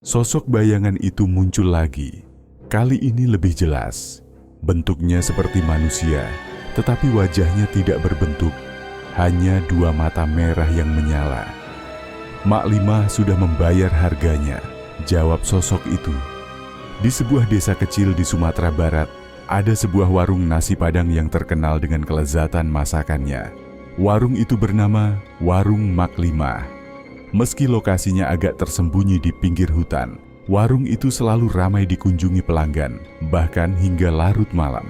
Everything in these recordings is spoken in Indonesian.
Sosok bayangan itu muncul lagi. Kali ini lebih jelas. Bentuknya seperti manusia, tetapi wajahnya tidak berbentuk. Hanya dua mata merah yang menyala. Mak Limah sudah membayar harganya, jawab sosok itu. Di sebuah desa kecil di Sumatera Barat, ada sebuah warung nasi Padang yang terkenal dengan kelezatan masakannya. Warung itu bernama Warung Mak Limah. Meski lokasinya agak tersembunyi di pinggir hutan, warung itu selalu ramai dikunjungi pelanggan, bahkan hingga larut malam.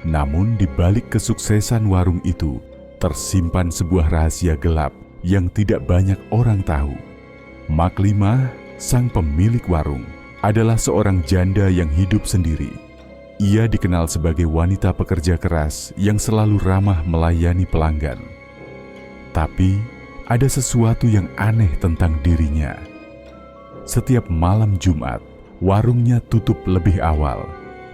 Namun di balik kesuksesan warung itu, tersimpan sebuah rahasia gelap yang tidak banyak orang tahu. Mak Limah, sang pemilik warung, adalah seorang janda yang hidup sendiri. Ia dikenal sebagai wanita pekerja keras yang selalu ramah melayani pelanggan. Tapi ada sesuatu yang aneh tentang dirinya. Setiap malam Jumat, warungnya tutup lebih awal,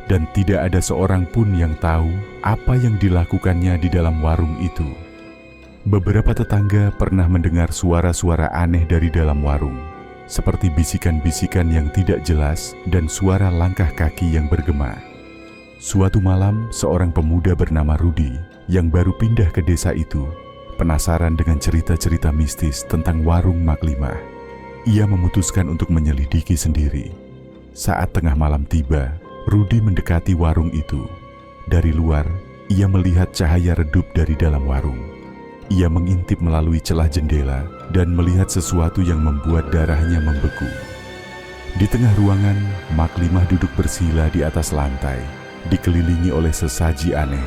dan tidak ada seorang pun yang tahu apa yang dilakukannya di dalam warung itu. Beberapa tetangga pernah mendengar suara-suara aneh dari dalam warung, seperti bisikan-bisikan yang tidak jelas dan suara langkah kaki yang bergema. Suatu malam, seorang pemuda bernama Rudi yang baru pindah ke desa itu penasaran dengan cerita-cerita mistis tentang warung Mak Limah. Ia memutuskan untuk menyelidiki sendiri. Saat tengah malam tiba, Rudi mendekati warung itu. Dari luar, ia melihat cahaya redup dari dalam warung. Ia mengintip melalui celah jendela dan melihat sesuatu yang membuat darahnya membeku. Di tengah ruangan, Mak Limah duduk bersila di atas lantai, dikelilingi oleh sesaji aneh.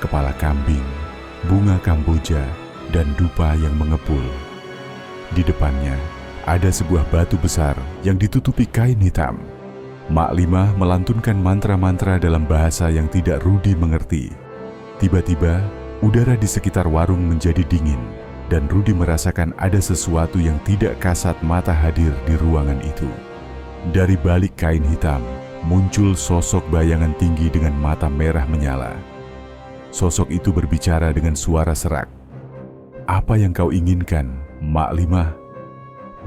Kepala kambing, bunga kamboja, dan dupa yang mengepul. Di depannya, ada sebuah batu besar yang ditutupi kain hitam. Mak Limah melantunkan mantra-mantra dalam bahasa yang tidak Rudi mengerti. Tiba-tiba, udara di sekitar warung menjadi dingin, dan Rudi merasakan ada sesuatu yang tidak kasat mata hadir di ruangan itu. Dari balik kain hitam, muncul sosok bayangan tinggi dengan mata merah menyala. Sosok itu berbicara dengan suara serak. "Apa yang kau inginkan, Mak Limah?"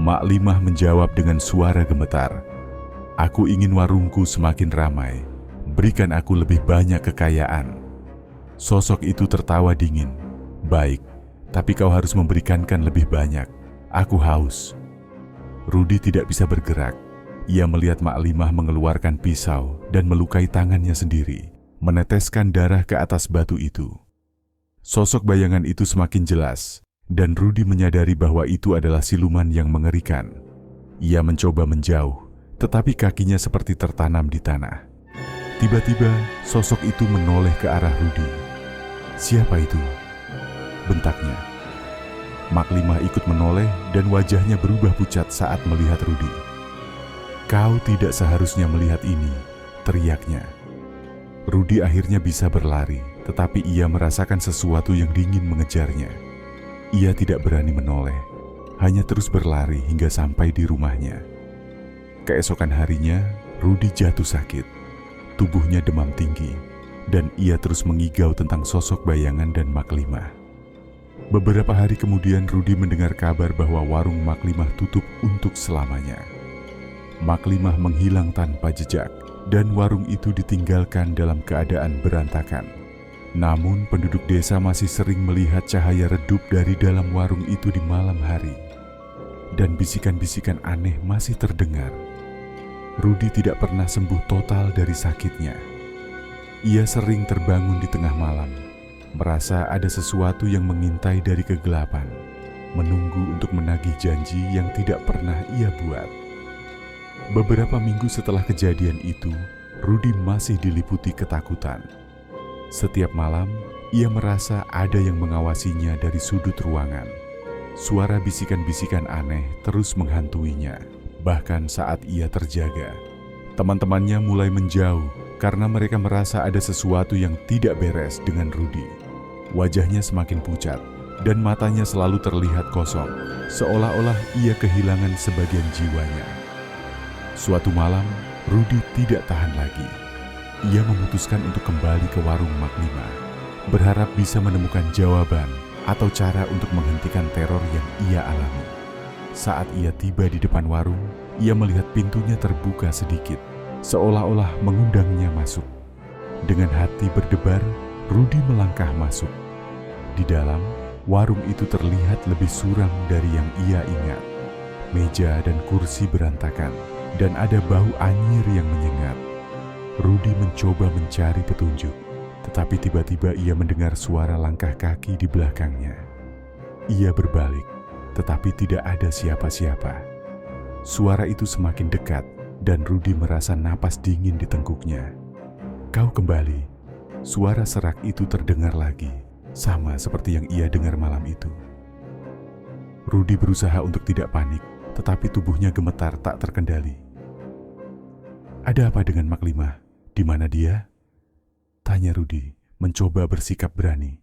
Mak Limah menjawab dengan suara gemetar. "Aku ingin warungku semakin ramai. Berikan aku lebih banyak kekayaan." Sosok itu tertawa dingin. "Baik, tapi kau harus memberikankan lebih banyak. Aku haus." Rudi tidak bisa bergerak. Ia melihat Mak Limah mengeluarkan pisau dan melukai tangannya sendiri, meneteskan darah ke atas batu itu. Sosok bayangan itu semakin jelas, dan Rudi menyadari bahwa itu adalah siluman yang mengerikan. Ia mencoba menjauh, tetapi kakinya seperti tertanam di tanah. Tiba-tiba, sosok itu menoleh ke arah Rudi. "Siapa itu?" bentaknya. Mak Limah ikut menoleh dan wajahnya berubah pucat saat melihat Rudi. "Kau tidak seharusnya melihat ini," teriaknya. Rudi akhirnya bisa berlari, tetapi ia merasakan sesuatu yang dingin mengejarnya. Ia tidak berani menoleh, hanya terus berlari hingga sampai di rumahnya. Keesokan harinya, Rudi jatuh sakit. Tubuhnya demam tinggi, dan ia terus mengigau tentang sosok bayangan dan Mak Limah. Beberapa hari kemudian, Rudi mendengar kabar bahwa warung Mak Limah tutup untuk selamanya. Mak Limah menghilang tanpa jejak, dan warung itu ditinggalkan dalam keadaan berantakan. Namun penduduk desa masih sering melihat cahaya redup dari dalam warung itu di malam hari. Dan bisikan-bisikan aneh masih terdengar. Rudi tidak pernah sembuh total dari sakitnya. Ia sering terbangun di tengah malam, merasa ada sesuatu yang mengintai dari kegelapan, menunggu untuk menagih janji yang tidak pernah ia buat. Beberapa minggu setelah kejadian itu, Rudi masih diliputi ketakutan. Setiap malam, ia merasa ada yang mengawasinya dari sudut ruangan. Suara bisikan-bisikan aneh terus menghantuinya. Bahkan saat ia terjaga, teman-temannya mulai menjauh karena mereka merasa ada sesuatu yang tidak beres dengan Rudi. Wajahnya semakin pucat, dan matanya selalu terlihat kosong, seolah-olah ia kehilangan sebagian jiwanya. Suatu malam, Rudi tidak tahan lagi. Ia memutuskan untuk kembali ke warung Mak Limah, berharap bisa menemukan jawaban atau cara untuk menghentikan teror yang ia alami. Saat ia tiba di depan warung, ia melihat pintunya terbuka sedikit, seolah-olah mengundangnya masuk. Dengan hati berdebar, Rudi melangkah masuk. Di dalam, warung itu terlihat lebih suram dari yang ia ingat. Meja dan kursi berantakan, dan ada bau anyir yang menyengat. Rudi mencoba mencari petunjuk, tetapi tiba-tiba ia mendengar suara langkah kaki di belakangnya. Ia berbalik, tetapi tidak ada siapa-siapa. Suara itu semakin dekat, dan Rudi merasa napas dingin di tengkuknya. "Kau kembali." Suara serak itu terdengar lagi, sama seperti yang ia dengar malam itu. Rudi berusaha untuk tidak panik, tetapi tubuhnya gemetar tak terkendali. "Ada apa dengan Mak Limah? Di mana dia?" tanya Rudi, mencoba bersikap berani.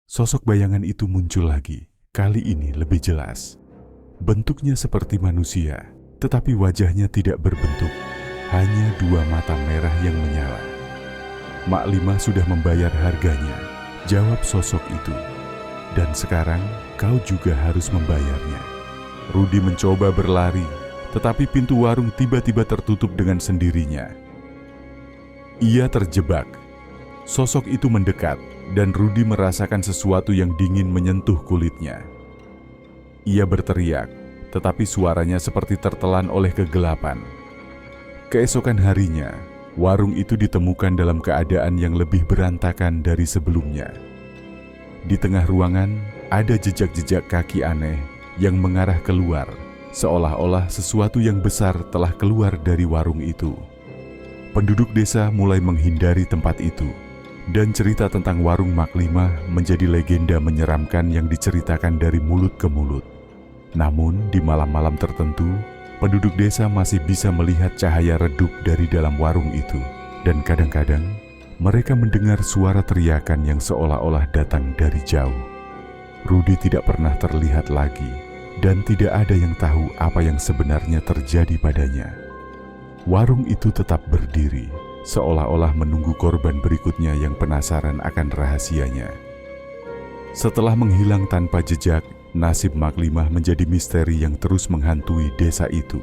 Sosok bayangan itu muncul lagi, kali ini lebih jelas. Bentuknya seperti manusia, tetapi wajahnya tidak berbentuk, hanya dua mata merah yang menyala. "Mak Limah sudah membayar harganya," jawab sosok itu. "Dan sekarang kau juga harus membayarnya." Rudi mencoba berlari, tetapi pintu warung tiba-tiba tertutup dengan sendirinya. Ia terjebak. Sosok itu mendekat, dan Rudi merasakan sesuatu yang dingin menyentuh kulitnya. Ia berteriak, tetapi suaranya seperti tertelan oleh kegelapan. Keesokan harinya, warung itu ditemukan dalam keadaan yang lebih berantakan dari sebelumnya. Di tengah ruangan, ada jejak-jejak kaki aneh yang mengarah keluar, seolah-olah sesuatu yang besar telah keluar dari warung itu. Penduduk desa mulai menghindari tempat itu, dan cerita tentang warung Mak Limah menjadi legenda menyeramkan yang diceritakan dari mulut ke mulut. Namun, di malam-malam tertentu, penduduk desa masih bisa melihat cahaya redup dari dalam warung itu, dan kadang-kadang mereka mendengar suara teriakan yang seolah-olah datang dari jauh. Rudi tidak pernah terlihat lagi, dan tidak ada yang tahu apa yang sebenarnya terjadi padanya. Warung itu tetap berdiri, seolah-olah menunggu korban berikutnya yang penasaran akan rahasianya. Setelah menghilang tanpa jejak, nasib Mak Limah menjadi misteri yang terus menghantui desa itu.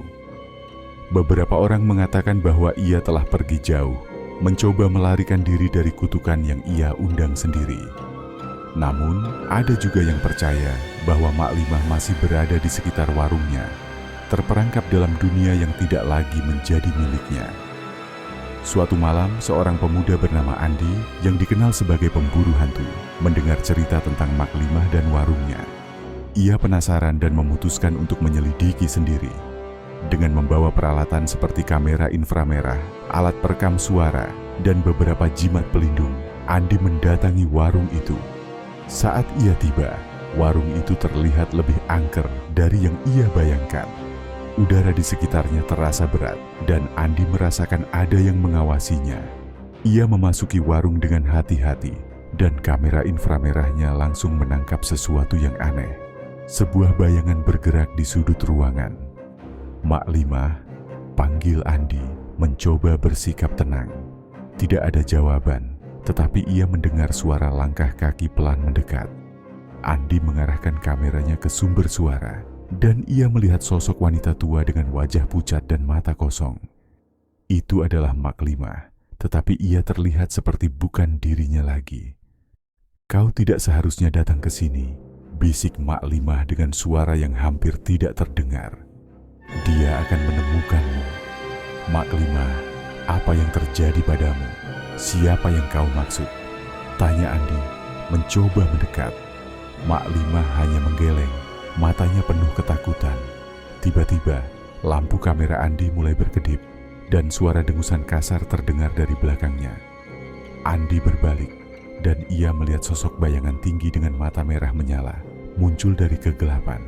Beberapa orang mengatakan bahwa ia telah pergi jauh, mencoba melarikan diri dari kutukan yang ia undang sendiri. Namun, ada juga yang percaya bahwa Mak Limah masih berada di sekitar warungnya, terperangkap dalam dunia yang tidak lagi menjadi miliknya. Suatu malam, seorang pemuda bernama Andi yang dikenal sebagai pemburu hantu mendengar cerita tentang Mak Limah dan warungnya. Ia penasaran dan memutuskan untuk menyelidiki sendiri. Dengan membawa peralatan seperti kamera inframerah, alat perekam suara, dan beberapa jimat pelindung, Andi mendatangi warung itu. Saat ia tiba, warung itu terlihat lebih angker dari yang ia bayangkan. Udara di sekitarnya terasa berat, dan Andi merasakan ada yang mengawasinya. Ia memasuki warung dengan hati-hati, dan kamera inframerahnya langsung menangkap sesuatu yang aneh. Sebuah bayangan bergerak di sudut ruangan. "Mak Limah," panggil Andi, mencoba bersikap tenang. Tidak ada jawaban, tetapi ia mendengar suara langkah kaki pelan mendekat. Andi mengarahkan kameranya ke sumber suara, dan ia melihat sosok wanita tua dengan wajah pucat dan mata kosong. Itu adalah Mak Limah, tetapi ia terlihat seperti bukan dirinya lagi. "Kau tidak seharusnya datang ke sini," bisik Mak Limah dengan suara yang hampir tidak terdengar. "Dia akan menemukanmu." "Mak Limah, apa yang terjadi padamu? Siapa yang kau maksud?" tanya Andi, mencoba mendekat. Mak Limah hanya menggeleng, matanya penuh ketakutan. Tiba-tiba, lampu kamera Andi mulai berkedip, dan suara dengusan kasar terdengar dari belakangnya. Andi berbalik, dan ia melihat sosok bayangan tinggi dengan mata merah menyala, muncul dari kegelapan.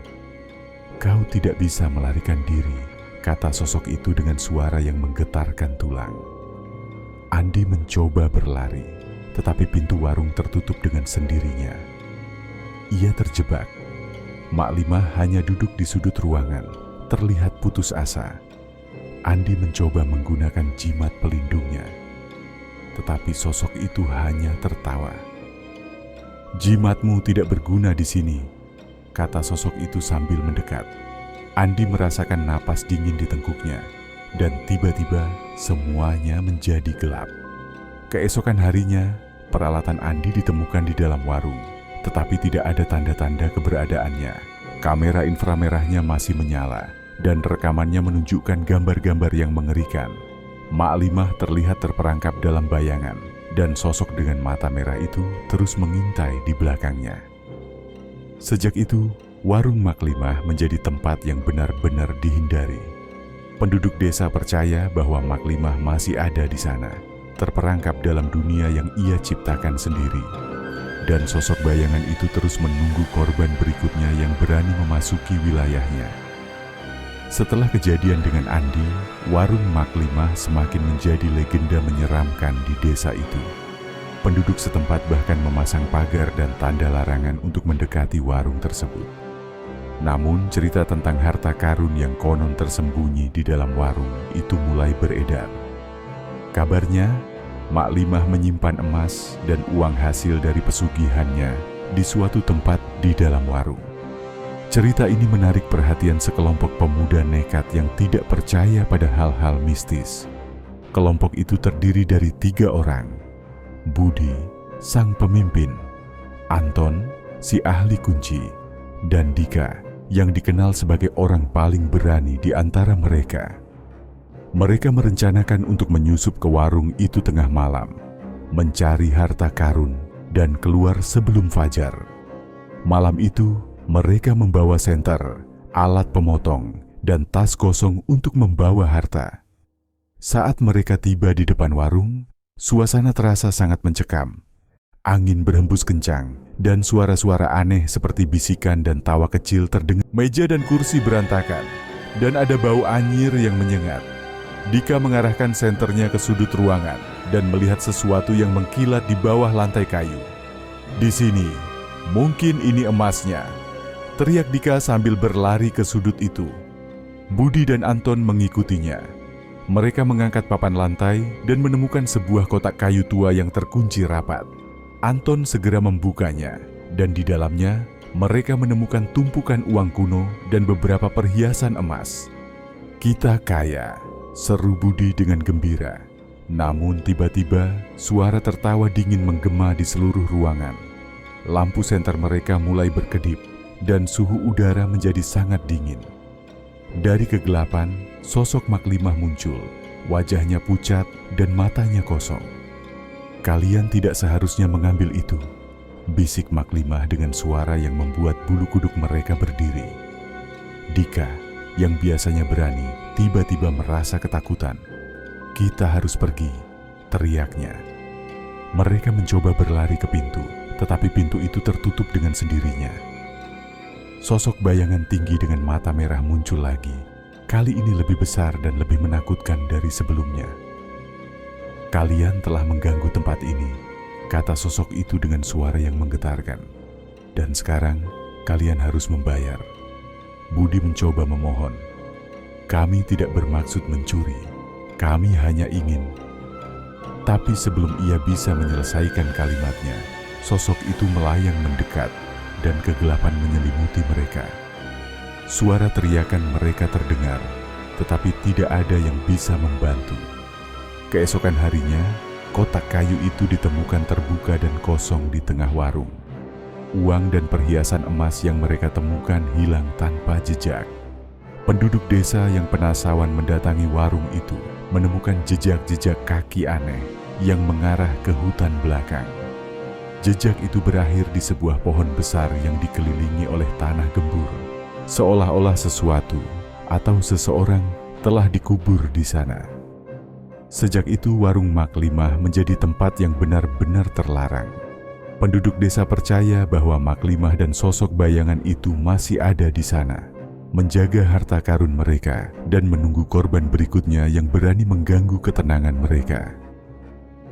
"Kau tidak bisa melarikan diri," kata sosok itu dengan suara yang menggetarkan tulang. Andi mencoba berlari, tetapi pintu warung tertutup dengan sendirinya. Ia terjebak. Mak Limah hanya duduk di sudut ruangan, terlihat putus asa. Andi mencoba menggunakan jimat pelindungnya, tetapi sosok itu hanya tertawa. "Jimatmu tidak berguna di sini," kata sosok itu sambil mendekat. Andi merasakan napas dingin di tengkuknya, dan tiba-tiba semuanya menjadi gelap. Keesokan harinya, peralatan Andi ditemukan di dalam warung, tetapi tidak ada tanda-tanda keberadaannya. Kamera inframerahnya masih menyala, dan rekamannya menunjukkan gambar-gambar yang mengerikan. Mak Limah terlihat terperangkap dalam bayangan, dan sosok dengan mata merah itu terus mengintai di belakangnya. Sejak itu, warung Mak Limah menjadi tempat yang benar-benar dihindari. Penduduk desa percaya bahwa Mak Limah masih ada di sana, terperangkap dalam dunia yang ia ciptakan sendiri. Dan sosok bayangan itu terus menunggu korban berikutnya yang berani memasuki wilayahnya. Setelah kejadian dengan Andi, warung Mak Limah semakin menjadi legenda menyeramkan di desa itu. Penduduk setempat bahkan memasang pagar dan tanda larangan untuk mendekati warung tersebut. Namun, cerita tentang harta karun yang konon tersembunyi di dalam warung itu mulai beredar. Kabarnya, Mak Limah menyimpan emas dan uang hasil dari pesugihannya di suatu tempat di dalam warung. Cerita ini menarik perhatian sekelompok pemuda nekat yang tidak percaya pada hal-hal mistis. Kelompok itu terdiri dari 3 orang: Budi, sang pemimpin; Anton, si ahli kunci; dan Dika, yang dikenal sebagai orang paling berani di antara mereka. Mereka merencanakan untuk menyusup ke warung itu tengah malam, mencari harta karun, dan keluar sebelum fajar. Malam itu, mereka membawa senter, alat pemotong, dan tas kosong untuk membawa harta. Saat mereka tiba di depan warung, suasana terasa sangat mencekam. Angin berhembus kencang, dan suara-suara aneh seperti bisikan dan tawa kecil terdengar. Meja dan kursi berantakan, dan ada bau anyir yang menyengat. Dika mengarahkan senternya ke sudut ruangan dan melihat sesuatu yang mengkilat di bawah lantai kayu. "Di sini, mungkin ini emasnya," teriak Dika sambil berlari ke sudut itu. Budi dan Anton mengikutinya. Mereka mengangkat papan lantai dan menemukan sebuah kotak kayu tua yang terkunci rapat. Anton segera membukanya, dan di dalamnya mereka menemukan tumpukan uang kuno dan beberapa perhiasan emas. "Kita kaya," seru Budi dengan gembira. Namun tiba-tiba suara tertawa dingin menggema di seluruh ruangan. Lampu senter mereka mulai berkedip, dan suhu udara menjadi sangat dingin. Dari kegelapan, sosok Mak Limah muncul. Wajahnya pucat dan matanya kosong. "Kalian tidak seharusnya mengambil itu," bisik Mak Limah dengan suara yang membuat bulu kuduk mereka berdiri. Dika, yang biasanya berani, tiba-tiba merasa ketakutan. "Kita harus pergi," teriaknya. Mereka mencoba berlari ke pintu, tetapi pintu itu tertutup dengan sendirinya. Sosok bayangan tinggi dengan mata merah muncul lagi. Kali ini lebih besar dan lebih menakutkan dari sebelumnya. "Kalian telah mengganggu tempat ini," kata sosok itu dengan suara yang menggetarkan. "Dan sekarang kalian harus membayar." Budi mencoba memohon. "Kami tidak bermaksud mencuri. Kami hanya ingin..." Tapi sebelum ia bisa menyelesaikan kalimatnya, sosok itu melayang mendekat dan kegelapan menyelimuti mereka. Suara teriakan mereka terdengar, tetapi tidak ada yang bisa membantu. Keesokan harinya, kotak kayu itu ditemukan terbuka dan kosong di tengah warung. Uang dan perhiasan emas yang mereka temukan hilang tanpa jejak. Penduduk desa yang penasaran mendatangi warung itu menemukan jejak-jejak kaki aneh yang mengarah ke hutan belakang. Jejak itu berakhir di sebuah pohon besar yang dikelilingi oleh tanah gembur, seolah-olah sesuatu atau seseorang telah dikubur di sana. Sejak itu warung Mak Limah menjadi tempat yang benar-benar terlarang. Penduduk desa percaya bahwa Mak Limah dan sosok bayangan itu masih ada di sana, menjaga harta karun mereka dan menunggu korban berikutnya yang berani mengganggu ketenangan mereka.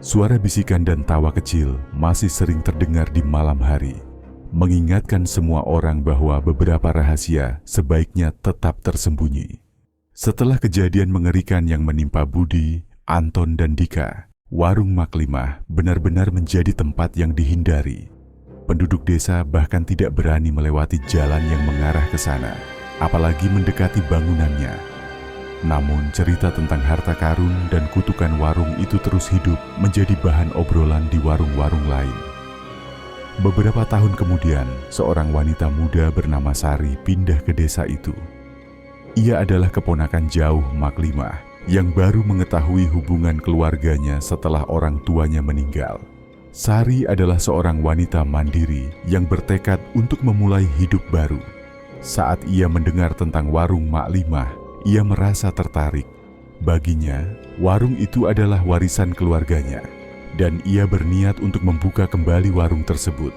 Suara bisikan dan tawa kecil masih sering terdengar di malam hari, mengingatkan semua orang bahwa beberapa rahasia sebaiknya tetap tersembunyi. Setelah kejadian mengerikan yang menimpa Budi, Anton, dan Dika, warung Mak Limah benar-benar menjadi tempat yang dihindari. Penduduk desa bahkan tidak berani melewati jalan yang mengarah ke sana. apalagi mendekati bangunannya. Namun cerita tentang harta karun dan kutukan warung itu terus hidup menjadi bahan obrolan di warung-warung lain. Beberapa tahun kemudian, seorang wanita muda bernama Sari pindah ke desa itu. Ia adalah keponakan jauh Maklimah yang baru mengetahui hubungan keluarganya setelah orang tuanya meninggal. Sari adalah seorang wanita mandiri yang bertekad untuk memulai hidup baru. Saat ia mendengar tentang warung Maklimah, ia merasa tertarik. Baginya, warung itu adalah warisan keluarganya, dan ia berniat untuk membuka kembali warung tersebut.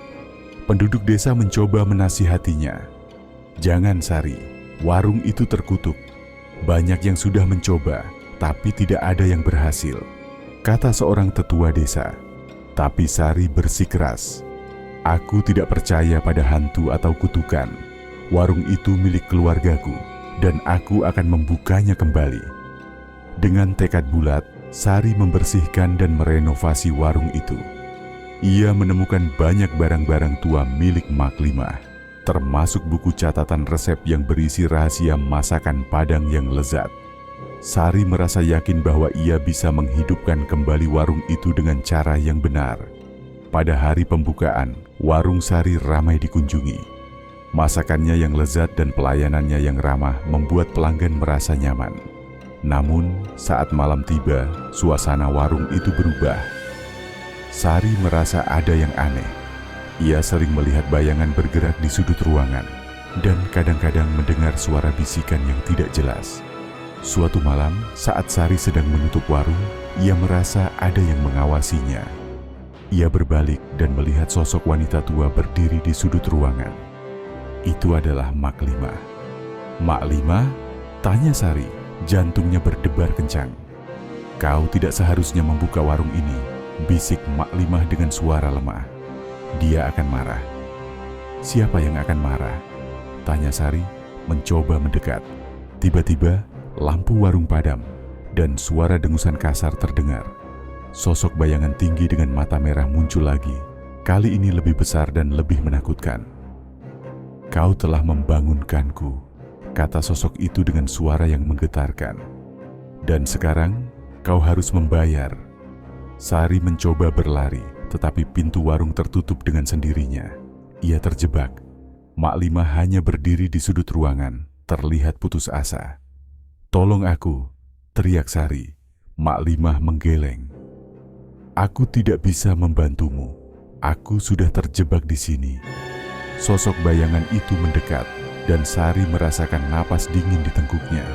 Penduduk desa mencoba menasihatinya. "Jangan, Sari, warung itu terkutuk. Banyak yang sudah mencoba, tapi tidak ada yang berhasil," kata seorang tetua desa. Tapi Sari bersikeras, "Aku tidak percaya pada hantu atau kutukan. Warung itu milik keluargaku, dan aku akan membukanya kembali." Dengan tekad bulat, Sari membersihkan dan merenovasi warung itu. Ia menemukan banyak barang-barang tua milik Maklimah, termasuk buku catatan resep yang berisi rahasia masakan Padang yang lezat. Sari merasa yakin bahwa ia bisa menghidupkan kembali warung itu dengan cara yang benar. Pada hari pembukaan, warung Sari ramai dikunjungi. Masakannya yang lezat dan pelayanannya yang ramah membuat pelanggan merasa nyaman. Namun, saat malam tiba, suasana warung itu berubah. Sari merasa ada yang aneh. Ia sering melihat bayangan bergerak di sudut ruangan, dan kadang-kadang mendengar suara bisikan yang tidak jelas. Suatu malam, saat Sari sedang menutup warung, ia merasa ada yang mengawasinya. Ia berbalik dan melihat sosok wanita tua berdiri di sudut ruangan. Itu adalah Maklimah. "Maklimah?" tanya Sari, jantungnya berdebar kencang. "Kau tidak seharusnya membuka warung ini," bisik Maklimah dengan suara lemah. "Dia akan marah." "Siapa yang akan marah?" tanya Sari, mencoba mendekat. Tiba-tiba, lampu warung padam, dan suara dengusan kasar terdengar. Sosok bayangan tinggi dengan mata merah muncul lagi. Kali ini lebih besar dan lebih menakutkan. "Kau telah membangunkanku," kata sosok itu dengan suara yang menggetarkan. "Dan sekarang, kau harus membayar." Sari mencoba berlari, tetapi pintu warung tertutup dengan sendirinya. Ia terjebak. Maklimah hanya berdiri di sudut ruangan, terlihat putus asa. "Tolong aku," teriak Sari. Maklimah menggeleng. "Aku tidak bisa membantumu. Aku sudah terjebak di sini." Sosok bayangan itu mendekat, dan Sari merasakan napas dingin di tengkuknya.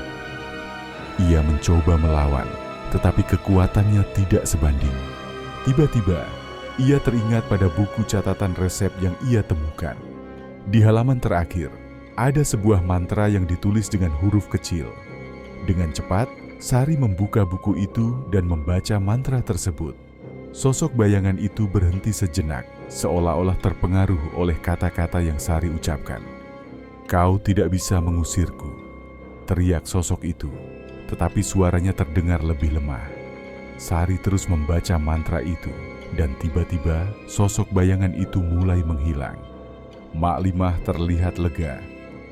Ia mencoba melawan, tetapi kekuatannya tidak sebanding. Tiba-tiba, ia teringat pada buku catatan resep yang ia temukan. Di halaman terakhir, ada sebuah mantra yang ditulis dengan huruf kecil. Dengan cepat, Sari membuka buku itu dan membaca mantra tersebut. Sosok bayangan itu berhenti sejenak, seolah-olah terpengaruh oleh kata-kata yang Sari ucapkan. "Kau tidak bisa mengusirku," teriak sosok itu, tetapi suaranya terdengar lebih lemah. Sari terus membaca mantra itu, dan tiba-tiba sosok bayangan itu mulai menghilang. Maklimah terlihat lega,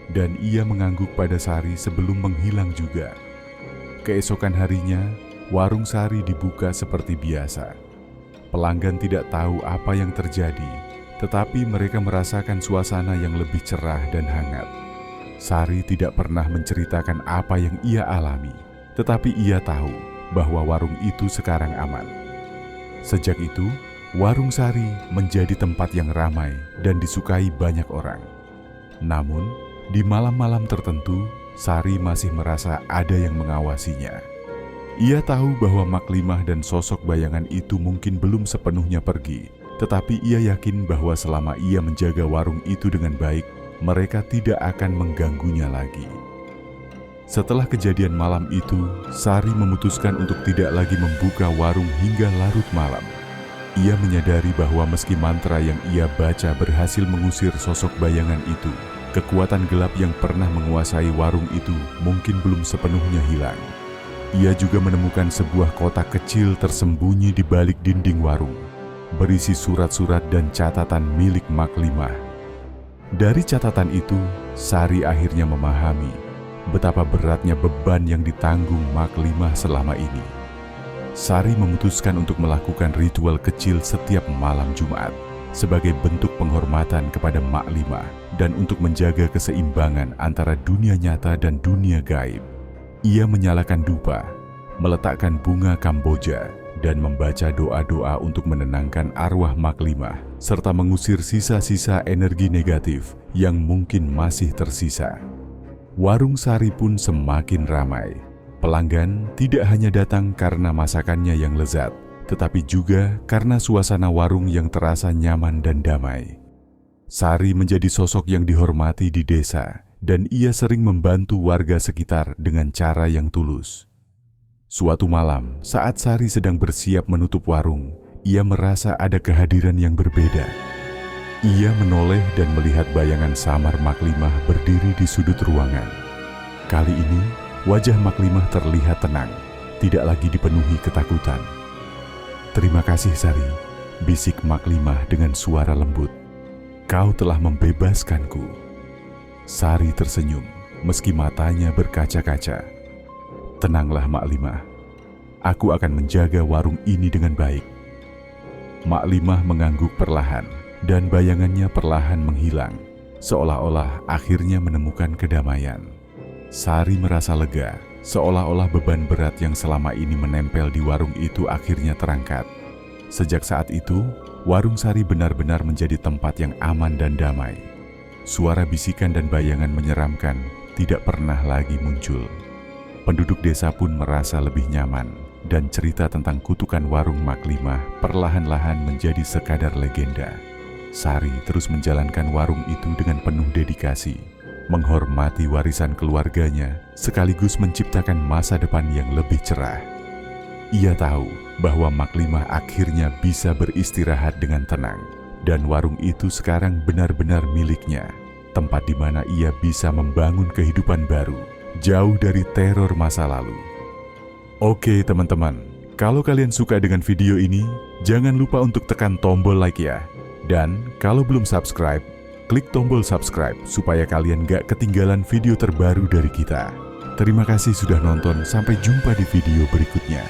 dan ia mengangguk pada Sari sebelum menghilang juga. Keesokan harinya, warung Sari dibuka seperti biasa. Pelanggan tidak tahu apa yang terjadi, tetapi mereka merasakan suasana yang lebih cerah dan hangat. Sari tidak pernah menceritakan apa yang ia alami, tetapi ia tahu bahwa warung itu sekarang aman. Sejak itu, warung Sari menjadi tempat yang ramai dan disukai banyak orang. Namun, di malam-malam tertentu, Sari masih merasa ada yang mengawasinya. Ia tahu bahwa Maklimah dan sosok bayangan itu mungkin belum sepenuhnya pergi, tetapi ia yakin bahwa selama ia menjaga warung itu dengan baik, mereka tidak akan mengganggunya lagi. Setelah kejadian malam itu, Sari memutuskan untuk tidak lagi membuka warung hingga larut malam. Ia menyadari bahwa meski mantra yang ia baca berhasil mengusir sosok bayangan itu, kekuatan gelap yang pernah menguasai warung itu mungkin belum sepenuhnya hilang. Ia juga menemukan sebuah kotak kecil tersembunyi di balik dinding warung, berisi surat-surat dan catatan milik Maklimah. Dari catatan itu, Sari akhirnya memahami betapa beratnya beban yang ditanggung Maklimah selama ini. Sari memutuskan untuk melakukan ritual kecil setiap malam Jumat sebagai bentuk penghormatan kepada Maklimah dan untuk menjaga keseimbangan antara dunia nyata dan dunia gaib. Ia menyalakan dupa, meletakkan bunga kamboja, dan membaca doa-doa untuk menenangkan arwah Maklimah serta mengusir sisa-sisa energi negatif yang mungkin masih tersisa. Warung Sari pun semakin ramai. Pelanggan tidak hanya datang karena masakannya yang lezat, tetapi juga karena suasana warung yang terasa nyaman dan damai. Sari menjadi sosok yang dihormati di desa, dan ia sering membantu warga sekitar dengan cara yang tulus. Suatu malam, saat Sari sedang bersiap menutup warung, ia merasa ada kehadiran yang berbeda. Ia menoleh dan melihat bayangan samar Maklimah berdiri di sudut ruangan. Kali ini, wajah Maklimah terlihat tenang, tidak lagi dipenuhi ketakutan. "Terima kasih, Sari," bisik Maklimah dengan suara lembut. "Kau telah membebaskanku." Sari tersenyum, meski matanya berkaca-kaca. "Tenanglah, Maklimah. Aku akan menjaga warung ini dengan baik." Maklimah mengangguk perlahan, dan bayangannya perlahan menghilang, seolah-olah akhirnya menemukan kedamaian. Sari merasa lega, seolah-olah beban berat yang selama ini menempel di warung itu akhirnya terangkat. Sejak saat itu, warung Sari benar-benar menjadi tempat yang aman dan damai. Suara bisikan dan bayangan menyeramkan tidak pernah lagi muncul. Penduduk desa pun merasa lebih nyaman, dan cerita tentang kutukan warung Maklimah perlahan-lahan menjadi sekadar legenda. Sari terus menjalankan warung itu dengan penuh dedikasi, menghormati warisan keluarganya, sekaligus menciptakan masa depan yang lebih cerah. Ia tahu bahwa Maklimah akhirnya bisa beristirahat dengan tenang, dan warung itu sekarang benar-benar miliknya, tempat di mana ia bisa membangun kehidupan baru, jauh dari teror masa lalu. Oke teman-teman, kalau kalian suka dengan video ini, jangan lupa untuk tekan tombol like ya. Dan kalau belum subscribe, klik tombol subscribe supaya kalian gak ketinggalan video terbaru dari kita. Terima kasih sudah nonton, sampai jumpa di video berikutnya.